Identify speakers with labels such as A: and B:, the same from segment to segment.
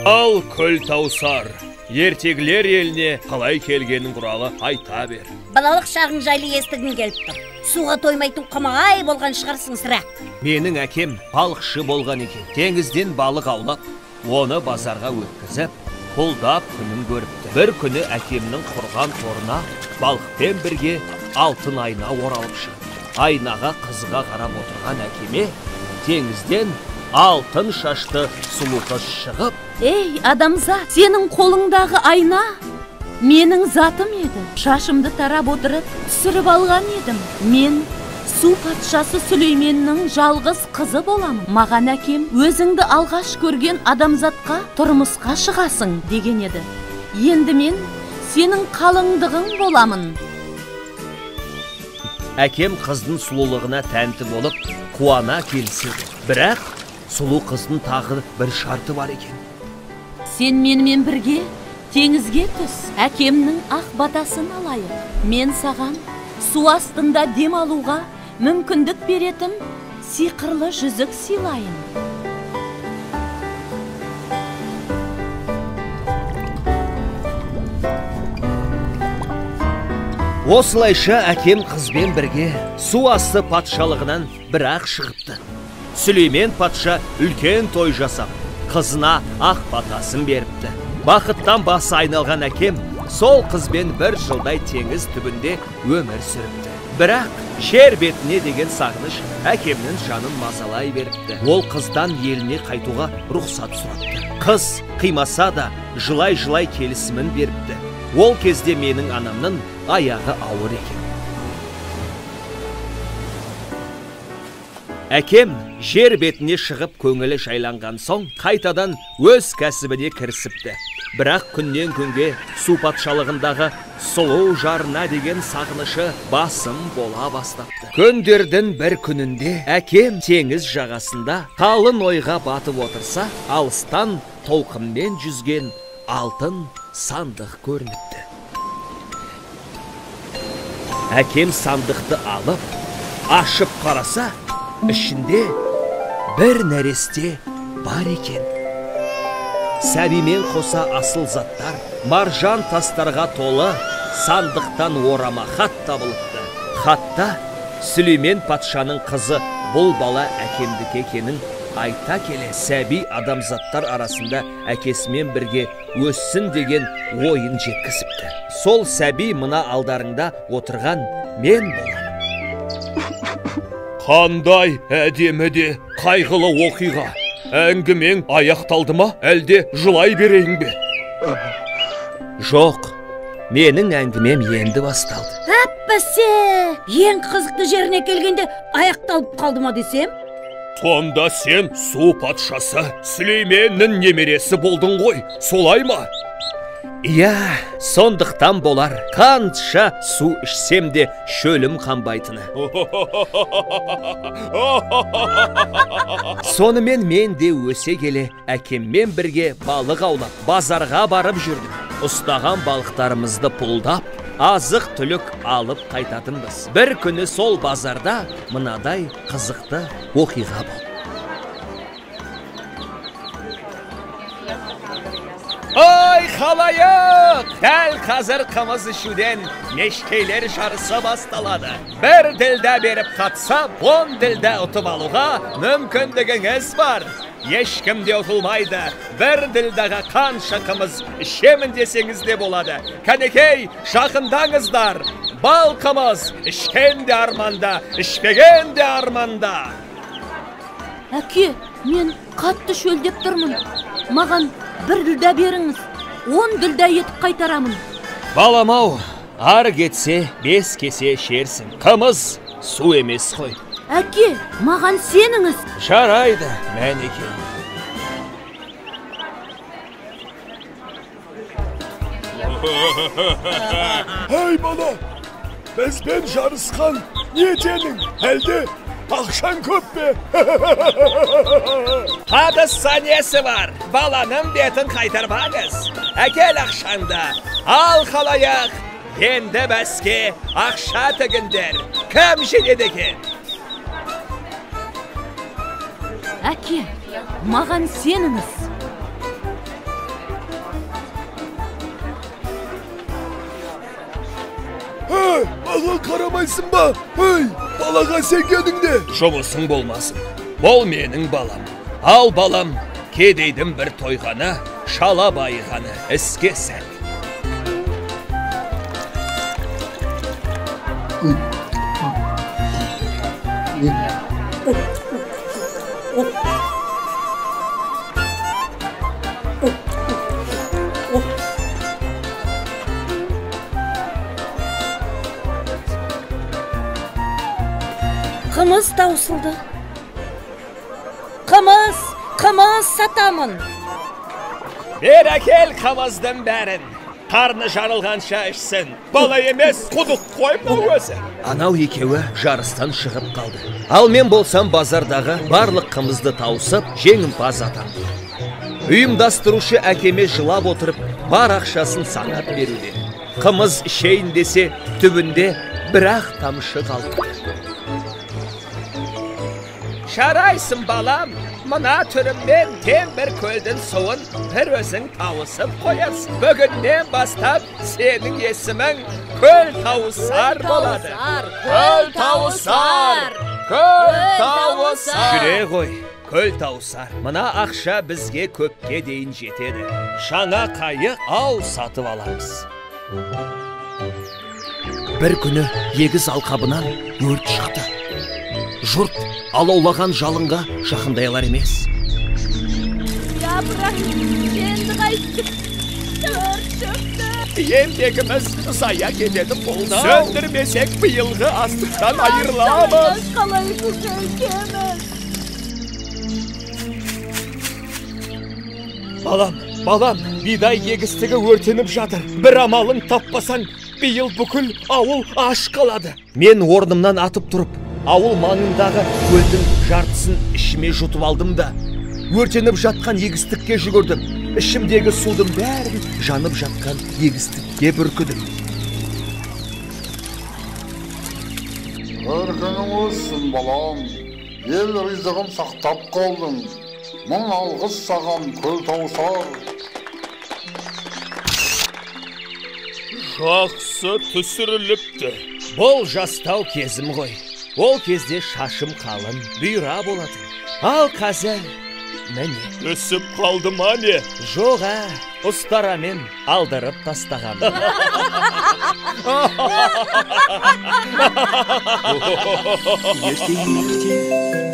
A: Ал көл таусар, ертегілер еліне қалай келгенін құралы айта бер.
B: Балалық шағың жайлы естігін келіп тұр. Суға тоймайтын қамағай болған шығарсың сірә.
A: Менің әкем балықшы болған екен. Теңізден балық аулап, оны базарға өткізіп, пұлдап күнін көріпті. Bir күні әкемнің құрған торына балықпен бірге алтын айна оралып шығып. Айнаға қызға қарап отырған әкеме теңізден алтын шашты сұлу қыз шығып,
C: Ей, адамзат, сенің қолыңдағы айна менің затым еді. Шашымды тарап отырып, түсіріп алған едім. Мен су патшасы Сүлейменнің жалғыз қызы боламын. Маған әкем, өзіңді алғаш көрген адамзатқа тұрмысқа шығасың деген еді. Енді мен сенің қалыңдығың боламын.
A: Әкем қыздың сұлулығына тәнті болып, қуана келіседі. Бірақ сұлу қыздың тағы бір шарты бар екен.
C: Сен менімен бірге теңізге түс, әкемнің ақ батасын алайық. Мен саған су астында дем алуға мүмкіндік беретін сиқырлы жүзік сыйлайын.
A: Осылайша әкем қызбен бірге су асты патшалығынан бір-ақ шығыпты. Сүлеймен патша үлкен той жасап, қызына ақ батасын беріпті. Бақыттан басы айналған әкем сол қызбен бір жылдай теңіз түбінде өмір сүріпті. Бірақ жер бетіне деген сағыныш әкемнің жанын мазалай беріпті. Ол қыздан еліне қайтуға рұқсат сұрапты. Қыз қимаса да жылай-жылай келісімін беріпті. Ол кезде менің анамның аяғы ауыр екен. Әкем жер бетіне шығып көңілі жайланған соң қайтадан өз кәсібіне кірісіпті. Бірақ күннен күнге су патшалығындағы сұлу жарына деген сағынышы басым бола бастапты. Күндердің бір күнінде әкем теңіз жағасында қалың ойға батып отырса, алыстан толқынмен жүзген алтын сандық көрініпті. Әкем сандықты алып, ашып қараса, ішінде бір нәресте бар екен. Сәбимен қоса асыл заттар, маржан тастарға толы сандықтан орама хат табылыпты. Хатта Сүлеймен патшаның қызы бұл бала әкемдікі екенін айта келе, сәби адамзаттар арасында әкесімен бірге өссін деген ойын жеткізіпті. Сол сәби мына алдарыңда отырған мен боламын. Қандай әдемі де қайғылы оқиға. Әңгімең аяқталды ма, әлде жылай берейін бе? Жоқ, менің әңгімем енді басталды.
B: Әппәсе, ең қызықты жеріне келгенде аяқталып қалды ма десем?
A: Сонда сен су патшасы Сүлейменнің немересі болдың ғой, солай ма? Иә, сондықтан болар. Қанша су ішсем де шөлім қанбайтыны. Сонымен мен де өсе келе әкеммен бірге балық аулап, базарға барып жүрдім. Ұстаған балықтарымызды пұлдап, азық түлік алып қайтатынбыз. Bir күні сол базарда мынадай қызықты оқиға болды. Ой, халайық! Дәл қазір қымыз ішуден мешкейлер жарысы басталады. Bir dilde беріп қатса, 10 dilde ұтып алуға мүмкіндігіңіз бар. Ешкімде ұтылмайды. Bir dildeға қанша қымыз ішемін десеңіз де болады. Кәнекей, жақындаңыздар. Бал қымыз, ішкен де арманда, ішпеген де арманда.
C: Әке, мен қатты шөлдеп тұрмын. Маған бір дүлдә беріңіз, 10 дүлдә етіп қайтарамын.
A: Балам-ау, ар кетсе 5 кесе шерсің. Қымыз су емес қой.
C: Әке, маған сеніңіз.
A: Жарайды, мәнеке.
D: Ей бала, бізбен жарысқан не тенің, әлде ақшан көп бе?
A: Қадысса несі бар? Баланың бетін қайтармаңыз. Әкел ақшанда. Ал халайық. Енді бәске ақша тігіндер. Кім жеңеді екен?
C: Әке, маған сеніңіз.
D: Mağa karamайсың ба? Hey, балаға sen келдіңде.
A: Жұмысың болмасын. Бол менің балам. Ал балам, кедейдің бір тойғаны, шала байығаны іске сәл.
B: Қымыз таусылды. Қымыз сатамын.
A: Бер әкел қымыздың бәрін. Қарны жарылғанша ішсін. Бала емес, құдық қоймау өзі. Анау екеуі жарыстан шығып қалды. Ал мен болсам базардағы барлық қымызды тауысып, жеңімпаз атанды. Ұйымдастырушы әкеме жылап отырып, бар ақшасын санап беруде. Қымыз ішейін десе, түбінде бір-ақ тамшы қалды. Шарайсың балам, мына түріммен тем бір көлдің суын бір өзің тауысып қоясың. Бүгіннен бастап сенің есімің Көл Тауысар болады. Көл Тауысар! Көл Тауысар! Жүре ғой, Көл Тауысар. Мына ақша бізге көпке дейін жетеді. Жаңа қайық ау сатып аламыз. Бір күні егіз алқабынан өрт шықты. Жұрт алаулаған жалынға жақындайлар емес.
C: Япырай, енді қайттық. Өрт шықты.
A: Еңбегіміз зая кетеді қолда. Сөндірмесек биылғы астықтан айырыламыз.
C: Қалай көкелкеміз.
A: Балам, бидай егістігі өртеніп жатыр. Бір амалын таппасаң, биыл бүкіл ауыл аш қалады. Мен орнымнан атып тұрып, ауыл маңындағы көлдің жартысын ішіме жұтып алдым да, өртеніп жатқан егістікке жүгірдім. Ішімдегі судың бәрін жанып жатқан егістікке бүркідім.
E: Өркенің өссін, балам. Ел ризығын сақтап қалдың. Мың алғыс саған, Көл Тауысар.
A: Жақсы түсіріліпті. Бұл жастау кезім ғой. Ол кезде шашым қалың, бұйра болатын. Ал қазір, міне. Өсіп қалды ма не? Жоқ, ұстарамен алдырып тастаған.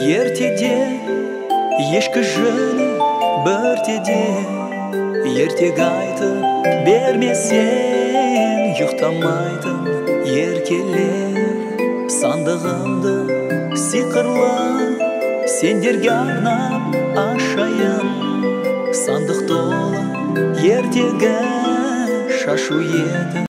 F: Ертеде, ешкі жүні біртеде, ертек айтып бермесен, ұйықтамайтын еркелер. Сандығымды сиқырлы сендерге арнап ашайын. Сандық толы ертегі шашу еді.